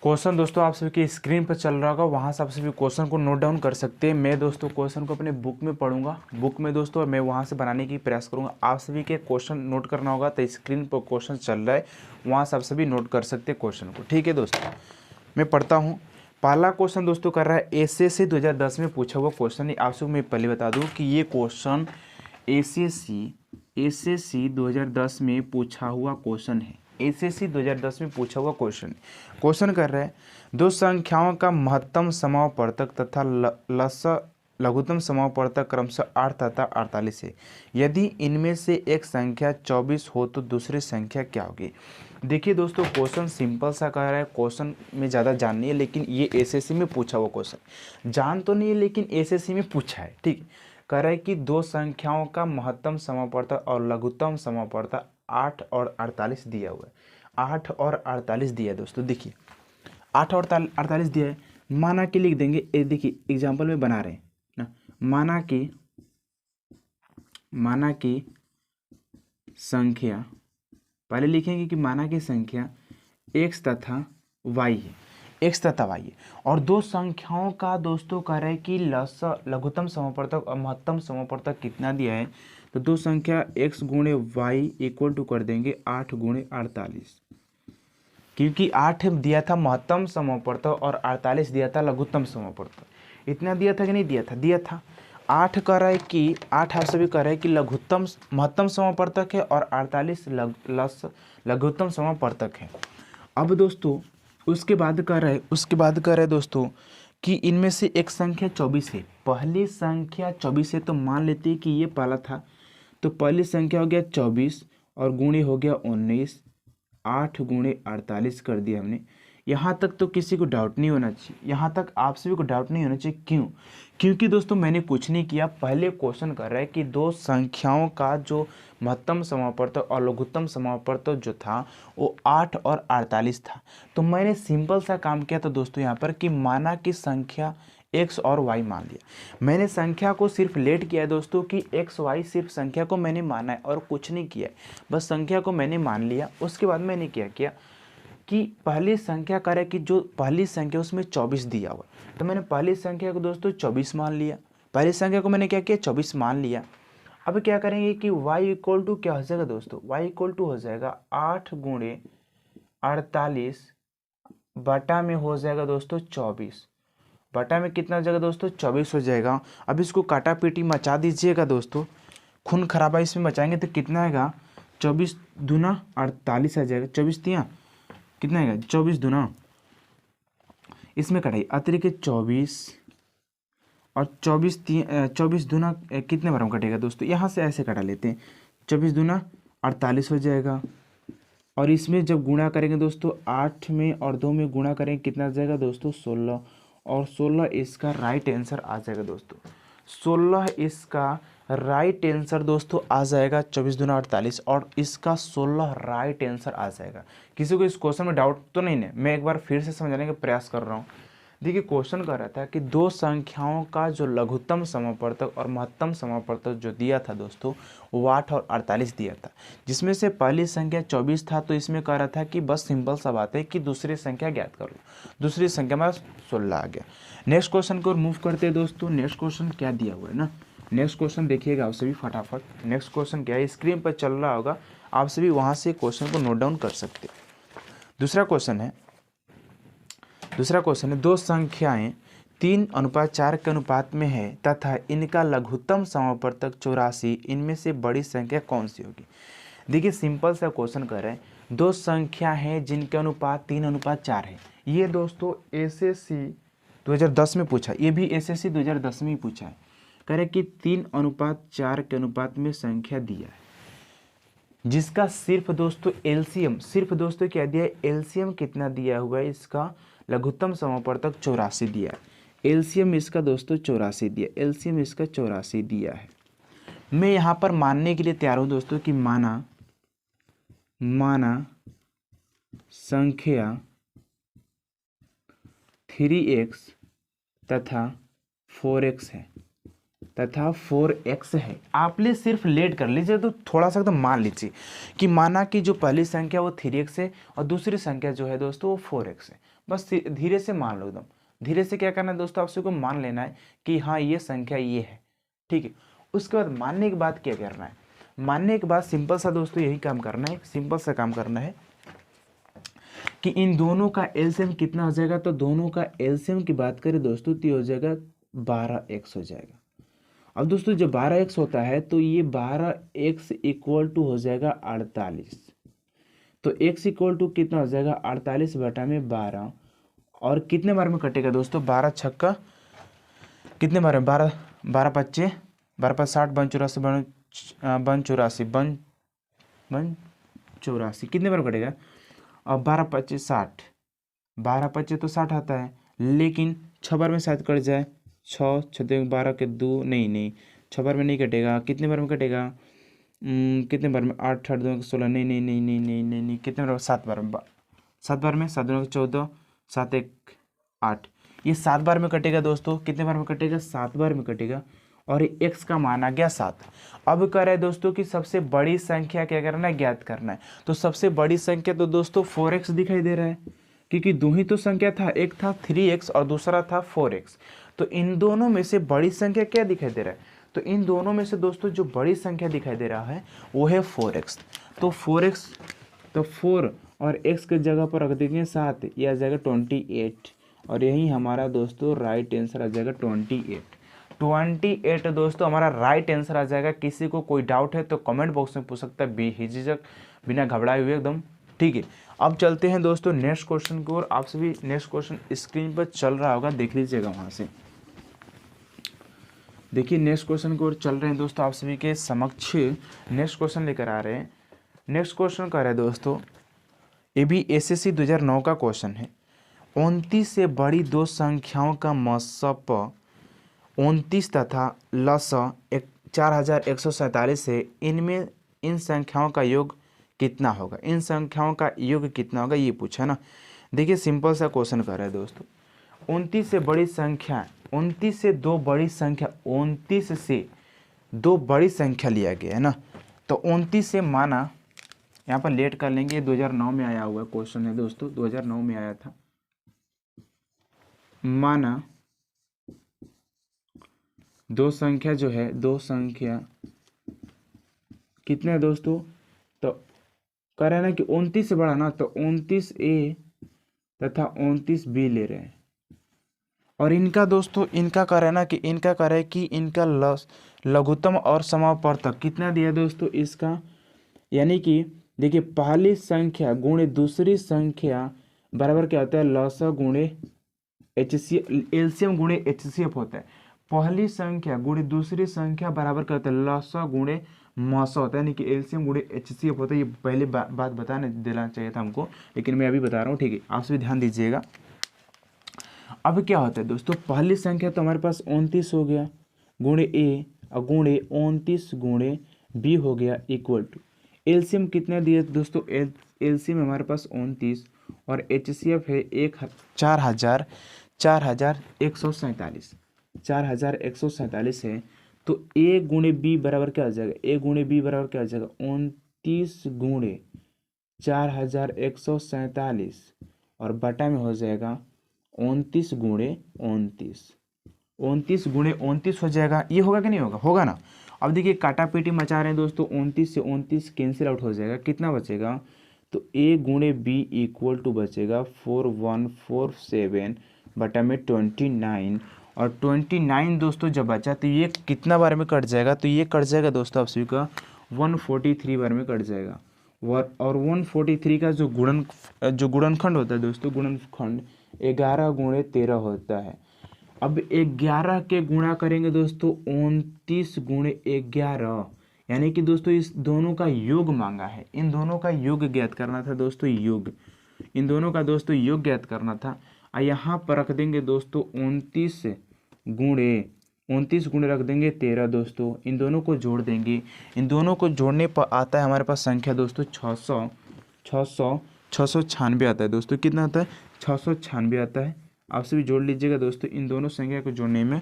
Question दोस्तों आप सभी की स्क्रीन पर चल रहा होगा, वहाँ से आप सभी क्वेश्चन को नोट डाउन कर सकते हैं। मैं दोस्तों क्वेश्चन को अपने बुक में पढ़ूंगा, बुक में दोस्तों मैं वहाँ से बनाने की प्रयास करूँगा। आप सभी के क्वेश्चन नोट करना होगा, तो स्क्रीन पर क्वेश्चन चल रहा है, वहाँ से आप सभी नोट कर सकते हैं क्वेश्चन को। ठीक है दोस्तों, मैं पढ़ता हूँ। पहला क्वेश्चन दोस्तों कर रहा है एसएससी 2010 में पूछा हुआ क्वेश्चन है। आप सबको मैं पहले बता दूँ कि ये क्वेश्चन एसएससी 2010 में पूछा हुआ क्वेश्चन है। एसएससी 2010 में पूछा हुआ क्वेश्चन कर रहा है दो संख्याओं का महत्तम समापवर्तक तथा लघुत्तम समापवर्तक क्रमशः 8 तथा 48 है। यदि इनमें से एक संख्या 24 हो तो दूसरी संख्या क्या होगी। देखिए दोस्तों, क्वेश्चन सिंपल सा कह रहा है, क्वेश्चन में ज़्यादा जान नहीं है, लेकिन ये एसएससी में पूछा हुआ क्वेश्चन जान तो नहीं है, लेकिन एसएससी में पूछा है। ठीक, कह रहा है कि दो संख्याओं का महत्तम समापवर्तक और लघुत्तम समापवर्तक 8 और 48 दिया हुआ है। 8 और 48 दिया है दोस्तों। देखिए 8 और 48 दिया है, माना कि लिख देंगे। देखिए एग्जाम्पल में बना रहे हैं ना, माना कि संख्या पहले लिखेंगे कि माना की संख्या x तथा y है, x तथा y है, और दो संख्याओं का दोस्तों कह रहे हैं कि लघुत्तम समापवर्तक और महत्तम समापवर्तक कितना दिया है। तो दो संख्या x गुणे y इक्वल टू कर देंगे 8 गुणे 48, क्योंकि 8 दिया था महत्तम समापवर्तक और 48 दिया था लघुत्तम समापवर्तक। इतना दिया था कि नहीं दिया था, दिया था। 8 कह रहा है कि 8 आप सभी कह रहे हैं कि महत्तम समापवर्तक है और 48 लघुत्तम समापवर्तक है। अब दोस्तों उसके बाद कह रहा है दोस्तों कि इनमें से एक संख्या 24 है। पहली संख्या 24 है, तो मान लेते हैं कि ये पहला था, तो पहली संख्या हो गया 24 और गुणे हो गया 19, 8 गुणे 48 कर दिया हमने। यहाँ तक तो किसी को डाउट नहीं होना चाहिए, यहाँ तक आप सभी को डाउट नहीं होना चाहिए। क्यों? क्योंकि दोस्तों मैंने कुछ नहीं किया, पहले क्वेश्चन कर रहा है कि दो संख्याओं का जो महत्तम समापवर्तक और लघुत्तम समापवर्तक जो था वो 8 और 48 था। तो मैंने सिंपल सा काम किया था दोस्तों यहाँ पर कि माना कि संख्या x और y मान लिया। मैंने संख्या को सिर्फ लेट किया है दोस्तों कि x y, सिर्फ संख्या को मैंने माना है और कुछ नहीं किया है, बस संख्या को मैंने मान लिया। उसके बाद मैंने क्या किया कि पहली संख्या करे कि जो पहली संख्या उसमें 24 दिया हुआ, तो मैंने पहली संख्या को दोस्तों 24 मान लिया। पहली संख्या को मैंने क्या किया, 24 मान लिया। अब क्या करेंगे कि y इक्वल टू क्या हो जाएगा दोस्तों, y इक्वल टू हो जाएगा 8 गुणे 48 बटा में हो जाएगा दोस्तों 24, बटा में कितना हो जाएगा दोस्तों 24 हो जाएगा। अब इसको काटा पीटी मचा दीजिएगा दोस्तों, खून खराबा इसमें मचाएंगे तो कितना आएगा, 24 दूना 48 आ जाएगा। 24 तिया कितना आएगा, 24 दूना, इसमें कटाई अतिरिक्त 24 और 24 दूना कितने बार में कटेगा दोस्तों, यहाँ से ऐसे कटा लेते हैं। 24 दूना 48 हो जाएगा, और इसमें जब गुणा करेंगे दोस्तों 8 में और 2 में गुणा करेंगे कितना आ जाएगा दोस्तों 16, और 16 इसका राइट आंसर आ जाएगा दोस्तों। 16 इसका राइट आंसर दोस्तों आ जाएगा, 24 दूना 48, और इसका 16 राइट आंसर आ जाएगा। किसी को इस क्वेश्चन में डाउट तो नहीं है? मैं एक बार फिर से समझाने का प्रयास कर रहा हूँ। देखिए क्वेश्चन कर रहा था कि दो संख्याओं का जो लघुत्तम समापवर्तक और महत्तम समापवर्तक जो दिया था दोस्तों वो 8 और 48 दिया था, जिसमें से पहली संख्या 24 था। तो इसमें कह रहा था कि बस सिंपल सा बात है कि दूसरी संख्या ज्ञात कर लो। दूसरी संख्या में 16 आ गया। नेक्स्ट क्वेश्चन को मूव करते हैं दोस्तों। नेक्स्ट क्वेश्चन क्या दिया हुआ है ना, नेक्स्ट क्वेश्चन देखिएगा आप सभी फटाफट। नेक्स्ट क्वेश्चन क्या है, स्क्रीन पर चल रहा होगा, आप सभी वहाँ से क्वेश्चन को नोट डाउन कर सकते हैं। दूसरा क्वेश्चन है दो संख्याएं 3:4 के अनुपात में है तथा इनका लघुत्तम समापवर्तक 84, इनमें से बड़ी संख्या कौन सी होगी। देखिए सिंपल सा क्वेश्चन कर रहे हैं, दो संख्या हैं जिनके अनुपात 3:4 है। ये दोस्तों एसएससी 2010 में पूछा, ये भी एसएससी 2010 में ही पूछा है। कह रहे कि 3:4 के अनुपात में संख्या दिया है, जिसका सिर्फ दोस्तों एलसीएम, सिर्फ दोस्तों क्या दिया है, एलसीएम कितना दिया हुआ है, इसका लघुत्तम समापवर्तक 84 दिया है। एलसीएम इसका दोस्तों 84 दिया, एलसीएम इसका 84 दिया है। मैं यहाँ पर मानने के लिए तैयार हूँ दोस्तों कि माना संख्या 3x तथा 4x है। तथा 4x है। आपने सिर्फ लेट कर लीजिए तो थोड़ा सा एकदम मान लीजिए कि माना कि जो पहली संख्या वो 3x है और दूसरी संख्या जो है दोस्तों वो 4x है। बस धीरे से मान लो, एकदम धीरे से क्या करना है दोस्तों, आपसे को मान लेना है कि हाँ ये संख्या ये है, ठीक है। उसके बाद मानने के बाद क्या करना है, मानने के बाद सिंपल सा दोस्तों यही काम करना है, सिंपल सा काम करना है कि इन दोनों का एलसीएम कितना हो जाएगा। तो दोनों का एलसीएम की बात करें दोस्तों तो ये हो जाएगा 12x हो जाएगा। अब दोस्तों जब 12x होता है तो ये 12x इक्वल टू हो जाएगा 48। तो x इक्वल टू कितना हो जाएगा 48 बटा में 12। और कितने बार में कटेगा दोस्तों, 12 छक्का कितने बार में, 12 12 पच्चे 12 5 60 बन 84 बन 84 कितने बार में कटेगा। अब 12 25 60, 12 25 तो 60 आता है, लेकिन 6 बार में शायद कट जाए, 6 6 12 के 2 नहीं 6 बार में नहीं कटेगा। कितने बार में कटेगा, कितने बार में, 8 8 2 16 नहीं कितने बार में, 7 बार में, 7 बार में, 7 2 14 7 1 8, ये 7 बार में कटेगा दोस्तों। कितने बार में कटेगा, 7 बार में कटेगा। और ये x का मान आ गया 7। अब कह रहे हैं दोस्तों कि सबसे बड़ी संख्या क्या करना है, ज्ञात करना है। तो सबसे बड़ी संख्या तो दोस्तों 4x दिखाई दे रहा है, क्योंकि दो ही तो संख्या था, एक था 3x और दूसरा था 4x। तो इन दोनों में से बड़ी संख्या क्या दिखाई दे रहा है, तो इन दोनों में से दोस्तों जो बड़ी संख्या दिखाई दे रहा है वो है 4x। तो 4x, तो 4 और x के जगह पर रख देंगे 7, यह आ जाएगा 28। और यही हमारा दोस्तों राइट आंसर आ जाएगा 28 दोस्तों हमारा राइट आंसर आ जाएगा। किसी को कोई डाउट है तो कमेंट बॉक्स में पूछ सकता है, बेहिचक बिना घबराए हुए एकदम, ठीक है। अब चलते हैं दोस्तों नेक्स्ट क्वेश्चन की ओर। आप सभी नेक्स्ट क्वेश्चन स्क्रीन पर चल रहा होगा, देख लीजिएगा वहाँ से। देखिए नेक्स्ट क्वेश्चन की ओर चल रहे हैं दोस्तों, आप सभी के समक्ष नेक्स्ट क्वेश्चन लेकर आ रहे हैं। नेक्स्ट क्वेश्चन कह रहे हैं दोस्तों, ये भी एसएससी 2009 का क्वेश्चन है। 29 से बड़ी दो संख्याओं का मसप 29 तथा लस 4147 है, इनमें इन संख्याओं का योग कितना होगा, इन संख्याओं का योग कितना होगा, ये पूछा ना। देखिए सिंपल सा क्वेश्चन कर रहा है दोस्तों, 29 से बड़ी संख्या, 29 से दो बड़ी संख्या, 29 से दो बड़ी संख्या लिया गया है ना। तो 29 से माना, यहाँ पर लेट कर लेंगे, 2009 में आया हुआ क्वेश्चन है दोस्तों, 2009 में आया था। माना दो संख्या जो है, दो संख्या कितने हैं दोस्तों, तो कह रहे हैं ना कि 29 से बड़ा ना, तो 29A तथा 29B ले रहे हैं। और इनका दोस्तों, इनका कह रहे हैं ना कि इनका कह रहे हैं कि इनका लघुत्तम और समापवर्तक कितना दिया दोस्तों इसका, यानी कि देखिए पहली संख्या गुणे दूसरी संख्या बराबर क्या होता है, लसा गुणे HCF, एलसीएम गुणे HCF होता है। पहली संख्या गुणे दूसरी संख्या बराबर क्या होता है, लसा गुणे मसा होता है, यानी कि एलसीएम गुणे HCF होता है। ये पहले बात बताने देना चाहिए था हमको, लेकिन मैं अभी बता रहा हूँ, ठीक है। आप सभी ध्यान दीजिएगा। अब क्या होता है दोस्तों, पहली संख्या तो हमारे पास 29 हो गया गुणे ए और गुणे 29 गुणे बी हो गया इक्वल टू, एलसीएम कितने दिए दोस्तों, एलसीएम हमारे पास 29 और HCF है 4147 है। तो ए गुणे बी बराबर क्या हो जाएगा, ए गुणे बी बराबर क्या हो जाएगा, 29 गुणे 4147 और बटा में हो जाएगा 29 गुणे 29, 29 गुणे 29 हो जाएगा। ये होगा कि नहीं होगा, होगा ना। अब देखिए काटा पीटी मचा रहे हैं दोस्तों, 29 से 29 कैंसिल आउट हो जाएगा, कितना बचेगा, तो ए गुणे बी इक्वल टू बचेगा 4147 बटा में 29। और 29 दोस्तों जब बचा तो ये कितना बार में कट जाएगा, तो ये कट जाएगा दोस्तों आप सभी का 143 बार में कट जाएगा। और 143 का जो गुणनखंड होता है दोस्तों, गुणनखंड 11 गुणे 13 होता है। अब 11 के गुणा करेंगे दोस्तों 29 गुणे 11, यानी कि दोस्तों इस दोनों का योग मांगा है, इन दोनों का योग ज्ञात करना था दोस्तों, योग इन दोनों का दोस्तों योग ज्ञात करना था। यहाँ पर रख देंगे दोस्तों 29 गुणे रख देंगे 13 दोस्तों, इन दोनों को जोड़ देंगे, इन दोनों को जोड़ने पर आता है हमारे पास संख्या दोस्तों 696 आता है दोस्तों, कितना आता है 696 आता है। आप सभी जोड़ लीजिएगा दोस्तों, इन दोनों संख्या को जोड़ने में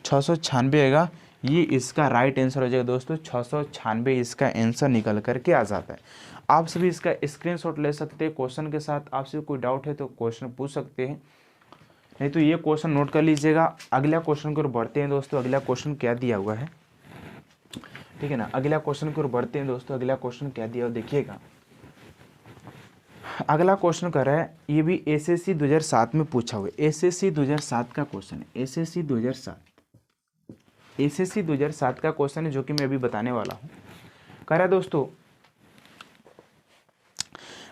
696 आएगा, ये इसका राइट आंसर हो जाएगा दोस्तों 696 इसका आंसर निकल करके आ जाता है। आप सभी इसका स्क्रीनशॉट ले सकते हैं क्वेश्चन के साथ। आपसे कोई डाउट है तो क्वेश्चन पूछ सकते हैं, नहीं तो ये क्वेश्चन नोट कर लीजिएगा। अगला क्वेश्चन की ओर बढ़ते हैं दोस्तों। अगला क्वेश्चन क्या दिया हुआ है, ठीक है ना। अगला क्वेश्चन की ओर बढ़ते हैं दोस्तों। अगला क्वेश्चन क्या दिया हुआ देखिएगा। अगला क्वेश्चन कर रहा है, ये भी एसएससी 2007 में पूछा हुआ है। एसएससी 2007 का क्वेश्चन है। एसएससी 2007 का क्वेश्चन है जो कि मैं अभी बताने वाला हूँ। कह रहा है दोस्तों,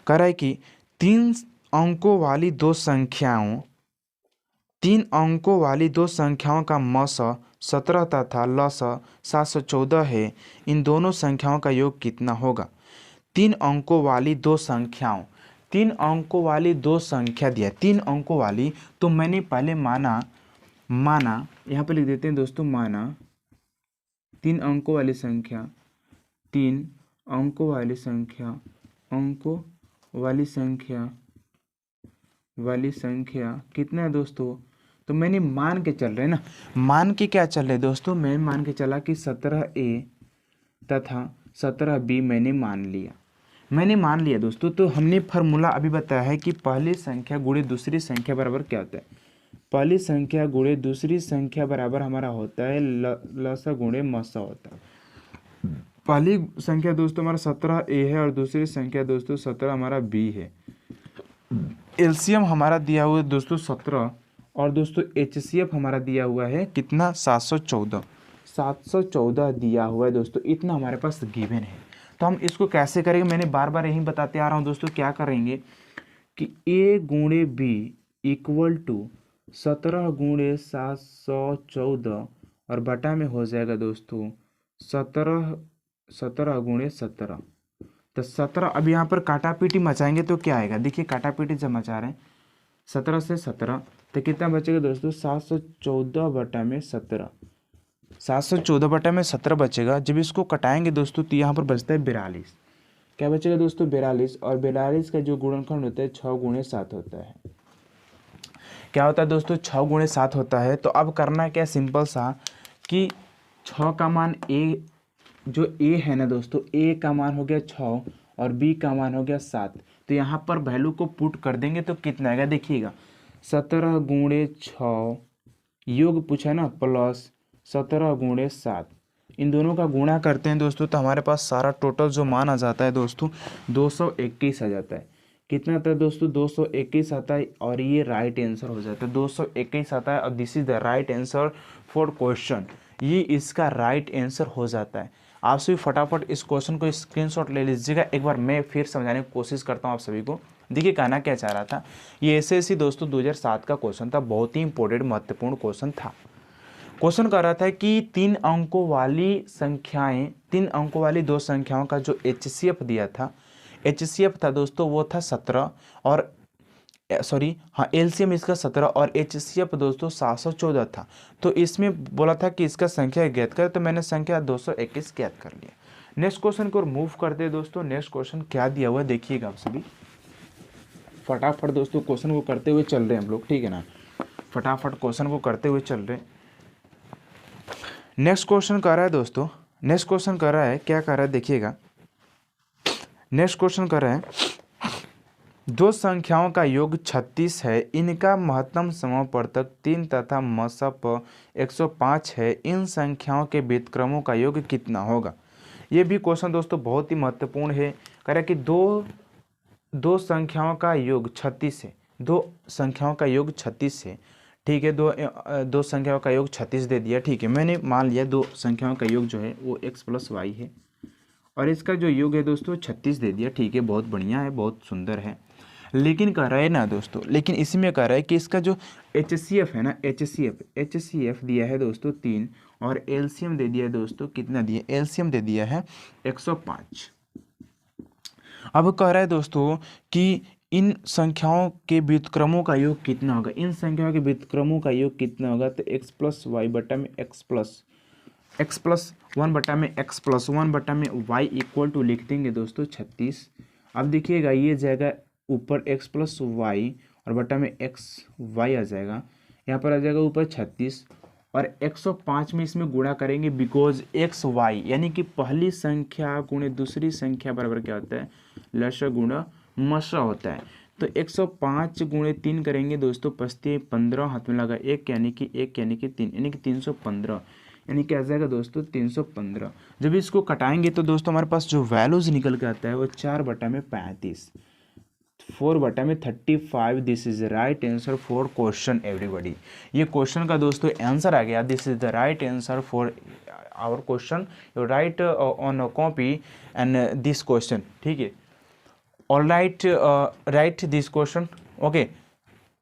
कह रहा है कि 3 अंकों वाली दो संख्याओं का मस 17 तथा लस 714 है। इन दोनों संख्याओं का योग कितना होगा। 3 अंकों वाली दो संख्या दिया। 3 अंकों वाली, तो मैंने पहले माना यहाँ पे लिख देते हैं दोस्तों, माना 3 अंकों वाली संख्या, 3 अंकों वाली संख्या कितना है दोस्तों। तो मैंने मान के चल रहे ना, मान के क्या चल रहे दोस्तों, मैं मान के चला कि 17A तथा 17B मैंने मान लिया दोस्तों। तो हमने फार्मूला अभी बताया है कि पहली संख्या गुणे दूसरी संख्या बराबर क्या होता है। पहली संख्या गुणे दूसरी संख्या बराबर हमारा होता है लसा गुणे मसा होता है। पहली संख्या दोस्तों हमारा 17A है और दूसरी संख्या दोस्तों 17 हमारा B है। एलसीएम हमारा दिया हुआ है दोस्तों 17 और दोस्तों एचसीएफ हमारा दिया हुआ है कितना 714 दिया हुआ है दोस्तों। इतना हमारे पास गिवन है। तो हम इसको कैसे करेंगे, मैंने बार बार यही बताते आ रहा हूँ दोस्तों। क्या करेंगे कि A गुणे B इक्वल टू 17 गुणे 714 और बटा में हो जाएगा दोस्तों 17 गुणे 17। तो 17, अब यहाँ पर काटापीटी मचाएंगे तो क्या आएगा, देखिए काटापीटी जब मचा रहे हैं 17 से 17 तो कितना बचेगा दोस्तों 714 बटा में 17। 714 बटा में 17 बचेगा। जब इसको कटाएंगे दोस्तों तो यहाँ पर बचता है 42। क्या बचेगा दोस्तों 42, और 42 का जो गुणनखंड होता है 6 गुणे 7 होता है। क्या होता है दोस्तों 6 गुणे 7 होता है। तो अब करना क्या, सिंपल सा कि 6 का मान जो A है ना दोस्तों, A का मान हो गया 6 और B का मान हो गया 7। तो यहाँ पर वैल्यू को पुट कर देंगे तो कितना आएगा देखिएगा 17 गुणे 6 योग पूछा ना प्लस 17 गुणे 7। इन दोनों का गुणा करते हैं दोस्तों तो हमारे पास सारा टोटल जो मान आ जाता है दोस्तों 221 आ जाता है। कितना आता है दोस्तों 221 आता है और ये राइट आंसर हो जाता है। 221 आता है और this is the right answer for question. ये इसका राइट आंसर हो जाता है। आप सभी फटाफट इस क्वेश्चन को स्क्रीनशॉट ले लीजिएगा। एक बार मैं फिर समझाने की कोशिश करता हूँ आप सभी को। देखिए कहना क्या चाह रहा था, ये एसएससी दोस्तों 2007 का क्वेश्चन था। बहुत ही इंपॉर्टेंट महत्वपूर्ण क्वेश्चन था। क्वेश्चन कर रहा था कि 3 अंकों वाली दो संख्याओं का जो एचसीएफ दिया था, एचसीएफ था दोस्तों वो था 17 और एलसीएम इसका 17 और एचसीएफ दोस्तों 714 था। तो इसमें बोला था कि इसका संख्या ज्ञात कर, तो मैंने संख्या 221 ज्ञात कर लिया। नेक्स्ट क्वेश्चन को मूव करते हैं दोस्तों। नेक्स्ट क्वेश्चन क्या दिया हुआ है देखिएगा आप सभी फटाफट दोस्तों क्वेश्चन को करते हुए चल रहे हैं हम लोग, ठीक है ना। फटाफट क्वेश्चन को करते हुए चल रहे हैं। नेक्स्ट क्वेश्चन कर रहा है दोस्तों, नेक्स्ट क्वेश्चन कर रहा है, क्या कर रहा है देखिएगा। नेक्स्ट क्वेश्चन कर रहा है, दो संख्याओं का योग 36 है, इनका महत्तम समापवर्तक 3 तथा मसप 105 है। इन संख्याओं के व्युत्क्रमों का योग कितना होगा। ये भी क्वेश्चन दोस्तों बहुत ही महत्वपूर्ण है। कह रहा है कि दो संख्याओं का योग 36 है, दो संख्याओं का योग 36 है, ठीक है। दो संख्याओं का योग 36 दे दिया, ठीक है। मैंने मान लिया दो संख्याओं का योग जो है वो x प्लस वाई है और इसका जो योग है दोस्तों 36 दे दिया, ठीक है। बहुत बढ़िया है, बहुत सुंदर है। लेकिन कह रहा है ना दोस्तों, लेकिन इसमें कह रहा है कि इसका जो एचसीएफ है ना, एचसीएफ दिया है दोस्तों 3 और एलसीएम दे दिया है दोस्तों कितना दिया, एलसीएम दे दिया है 105। अब कह रहा है दोस्तों कि इन संख्याओं के व्युत्क्रमों का योग कितना होगा। इन संख्याओं के व्युत्क्रमों का योग कितना होगा, तो x प्लस वाई बटा में x प्लस 1 बटा में x प्लस 1 बटा में y इक्वल टू लिख देंगे दोस्तों 36। अब देखिएगा ये जाएगा ऊपर x प्लस वाई और बटा में x y आ जाएगा, यहाँ पर आ जाएगा ऊपर 36 और 105 में इसमें गुणा करेंगे बिकॉज एक्स वाई, यानी कि पहली संख्या गुणे दूसरी संख्या बराबर क्या होता है, लस गुणा मस होता है। तो 105 गुणे 3 करेंगे दोस्तों, 15 हाथ में लगा एक यानी कि 3 यानी कि 315, यानी कि आ जाएगा दोस्तों 315। जब इसको कटाएंगे तो दोस्तों हमारे पास जो वैल्यूज निकल के आता है वो 4/35, 4/35। This is the right answer for question everybody. ये क्वेश्चन का दोस्तों आंसर आ गया। This is the right answer for our question. You write on copy and this question, ठीक है। All right, write this question, okay.